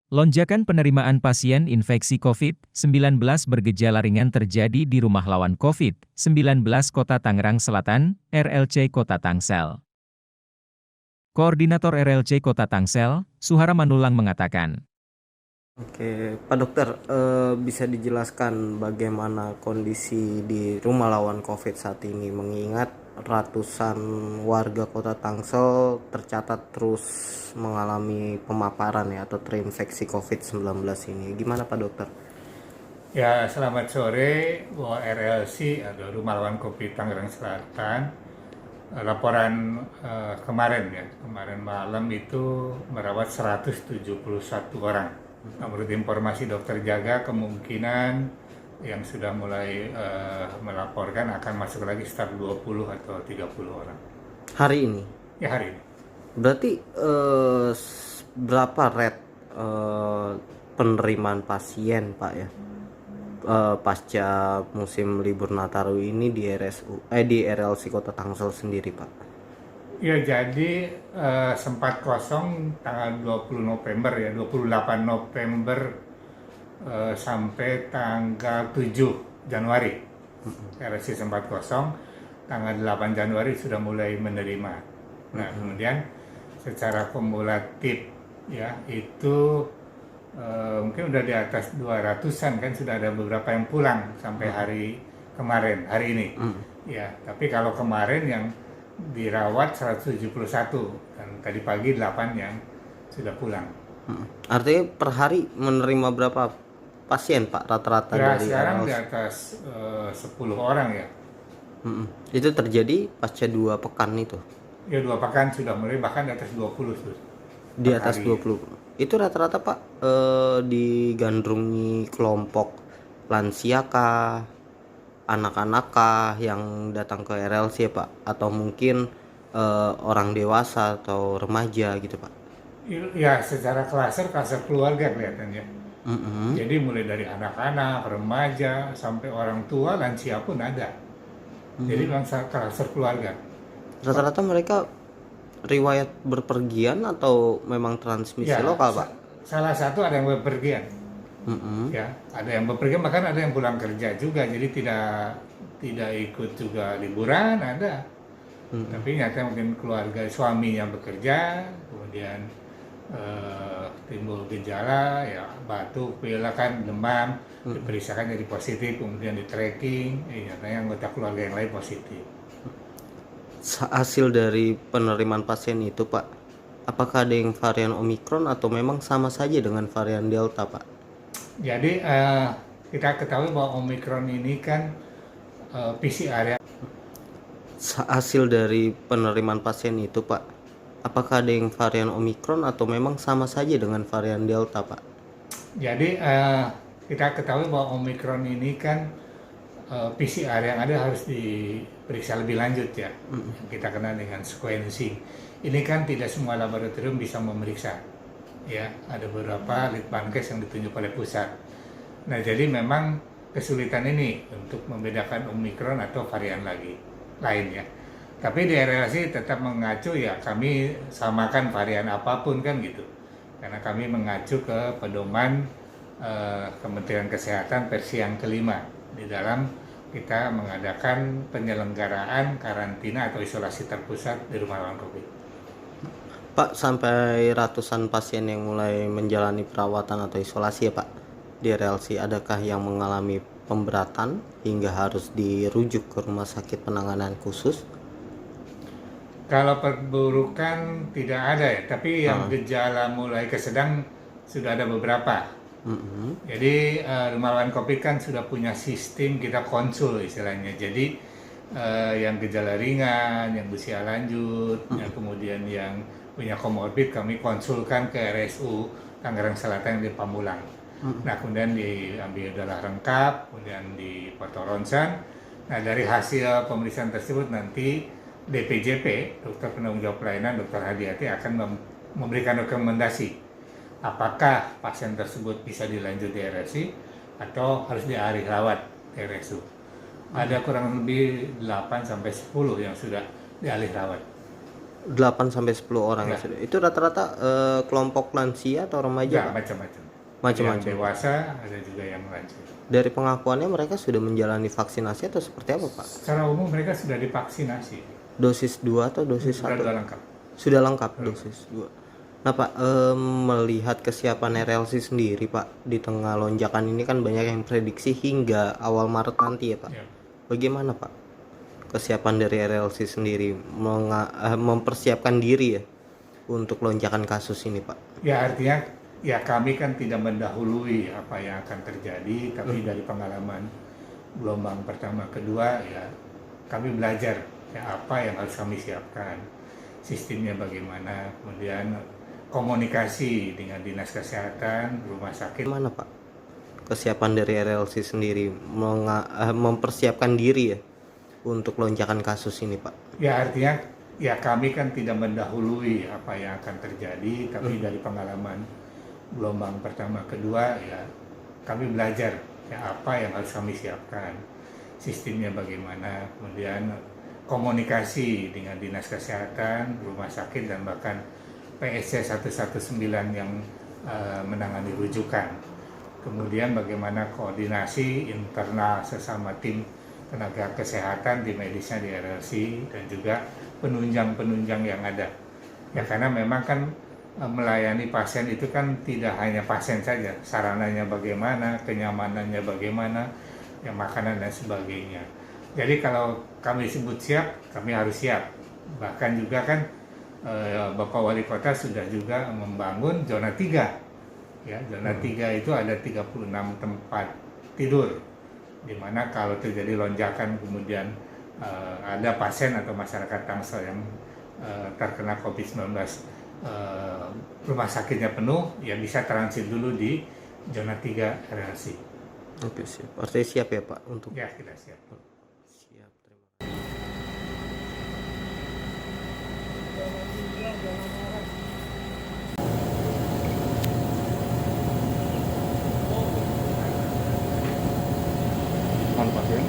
Lonjakan penerimaan pasien infeksi COVID-19 bergejala ringan terjadi di Rumah Lawan COVID-19 Kota Tangerang Selatan, RLC Kota Tangsel. Koordinator RLC Kota Tangsel, Suhara Manulang mengatakan, Oke, Pak Dokter, bisa dijelaskan bagaimana kondisi di Rumah Lawan COVID saat ini, mengingat ratusan warga Kota Tangsel tercatat terus mengalami pemaparan ya atau terinfeksi COVID-19 ini. Gimana Pak Dokter? Ya, selamat sore, bahwa RLC atau Rumah Lawan COVID Tangerang Selatan. Laporan kemarin malam itu merawat 171 orang. Menurut informasi dokter jaga, kemungkinan yang sudah mulai melaporkan akan masuk lagi sekitar 20 atau 30 orang. Hari ini? Ya, hari ini. Berarti berapa rate penerimaan pasien Pak ya? Pasca musim libur Nataru ini di RLC Kota Tangsel sendiri Pak. Ya, jadi sempat kosong tanggal 20 November ya, 28 November sampai tanggal 7 Januari. RLC sempat kosong, tanggal 8 Januari sudah mulai menerima. Nah, kemudian secara kumulatif ya itu mungkin udah di atas 200-an kan, sudah ada beberapa yang pulang sampai hari ini. Ya, tapi kalau kemarin yang dirawat 171 dan tadi pagi 8 yang sudah pulang. Artinya per hari menerima berapa pasien Pak rata-rata Ya, dari sekarang RLC? di atas 10 orang ya. Itu terjadi pasca 2 pekan itu. Ya, 2 pekan sudah mulai, bahkan di atas 20 tuh. Di Per atas hari. 20. Itu rata-rata Pak digandrungi kelompok lansia kah, anak-anak kah yang datang ke RLC ya Pak, atau mungkin orang dewasa atau remaja gitu Pak? Ya, secara klaser keluarga kelihatannya. Jadi mulai dari anak-anak, remaja, sampai orang tua, lansia pun ada. Jadi klaser keluarga. Rata-rata mereka riwayat berpergian atau memang transmisi Ya, lokal Pak? salah satu ada yang bepergian. Ya, ada yang bepergian, bahkan ada yang pulang kerja juga. Jadi tidak ikut juga liburan, ada. Tapi nyata mungkin keluarga suaminya bekerja, kemudian timbul gejala ya, batuk, pilek, kan, demam, diperiksakan jadi positif, kemudian di tracking, nyatanya anggota keluarga yang lain positif. Hasil dari penerimaan pasien itu Pak, apakah ada yang varian Omikron atau memang sama saja dengan varian Delta Pak? Jadi kita ketahui bahwa Omikron ini kan PCR ya. Hasil dari penerimaan pasien itu Pak, apakah ada yang varian Omikron atau memang sama saja dengan varian Delta Pak? Jadi kita ketahui bahwa Omikron ini kan PCR yang ada harus diperiksa lebih lanjut ya. Kita kenal dengan sequencing. Ini kan tidak semua laboratorium bisa memeriksa. Ya, ada beberapa litbangkes yang ditunjuk oleh pusat. Nah, jadi memang kesulitan ini untuk membedakan Omikron atau varian lain ya. Tapi di RLC tetap mengacu ya, kami samakan varian apapun kan gitu. Karena kami mengacu ke pedoman Kementerian Kesehatan versi yang kelima di dalam kita mengadakan penyelenggaraan karantina atau isolasi terpusat di Rumah Lawan COVID. Pak, sampai ratusan pasien yang mulai menjalani perawatan atau isolasi ya Pak di RLC, adakah yang mengalami pemberatan hingga harus dirujuk ke rumah sakit penanganan khusus? Kalau perburukan tidak ada ya, tapi yang gejala mulai ke sedang sudah ada beberapa. Jadi Rumah Lawan COVID kan sudah punya sistem kita konsul istilahnya. Jadi yang gejala ringan, yang usia lanjut, yang kemudian yang punya komorbid kami konsulkan ke RSU Tangerang Selatan di Pamulang. Nah, kemudian diambil darah lengkap, kemudian dipoto ronsen. Nah, dari hasil pemeriksaan tersebut nanti DPJP, dokter penanggung jawab pelayanan, Dr. Hadiati akan memberikan rekomendasi apakah pasien tersebut bisa dilanjut di RSC atau harus dialih rawat di RSU. Ada kurang lebih 8-10 yang sudah dialih rawat. 8 sampai 10 orang Ya. yang sudah. Itu rata-rata kelompok lansia atau remaja, Enggak, Pak? macam-macam. Yang Macam-macam. dewasa, ada juga yang lanjut. Dari pengakuannya mereka sudah menjalani vaksinasi atau seperti apa, Pak? Secara umum mereka sudah divaksinasi. Dosis 2 atau dosis Sudah 1? lengkap. Sudah lengkap dosis 2. Nah, Pak, melihat kesiapan RLC sendiri, Pak, di tengah lonjakan ini kan banyak yang prediksi hingga awal Maret nanti ya, Pak. Ya. Bagaimana, Pak, kesiapan dari RLC sendiri mempersiapkan diri ya untuk lonjakan kasus ini, Pak? Ya, artinya ya kami kan tidak mendahului apa yang akan terjadi, tapi dari pengalaman gelombang pertama, kedua, ya kami belajar ya apa yang harus kami siapkan, sistemnya bagaimana, kemudian komunikasi dengan dinas kesehatan, rumah sakit. Gimana, Pak, kesiapan dari RLC sendiri mempersiapkan diri ya untuk lonjakan kasus ini, Pak? Ya, artinya ya kami kan tidak mendahului apa yang akan terjadi, tapi dari pengalaman gelombang pertama, kedua, ya kami belajar ya apa yang harus kami siapkan, sistemnya bagaimana, kemudian komunikasi dengan dinas kesehatan, rumah sakit, dan bahkan PSC 119 yang menangani rujukan. Kemudian bagaimana koordinasi internal sesama tim tenaga kesehatan di medisnya di RLC, dan juga penunjang-penunjang yang ada. Ya karena memang kan melayani pasien itu kan tidak hanya pasien saja, sarananya bagaimana, kenyamanannya bagaimana, ya makanan dan sebagainya. Jadi kalau kami sebut siap, kami harus siap. Bahkan juga kan Bapak Wali Kota sudah juga membangun zona 3. Ya, zona 3 itu ada 36 tempat tidur, di mana kalau terjadi lonjakan kemudian ada pasien atau masyarakat Tangsel yang terkena COVID-19, rumah sakitnya penuh, ya bisa transit dulu di zona 3 RLC. Oke, siap. Artinya siap ya, Pak, untuk Ya, kita siap. siap. Terima kasih. Manfaatnya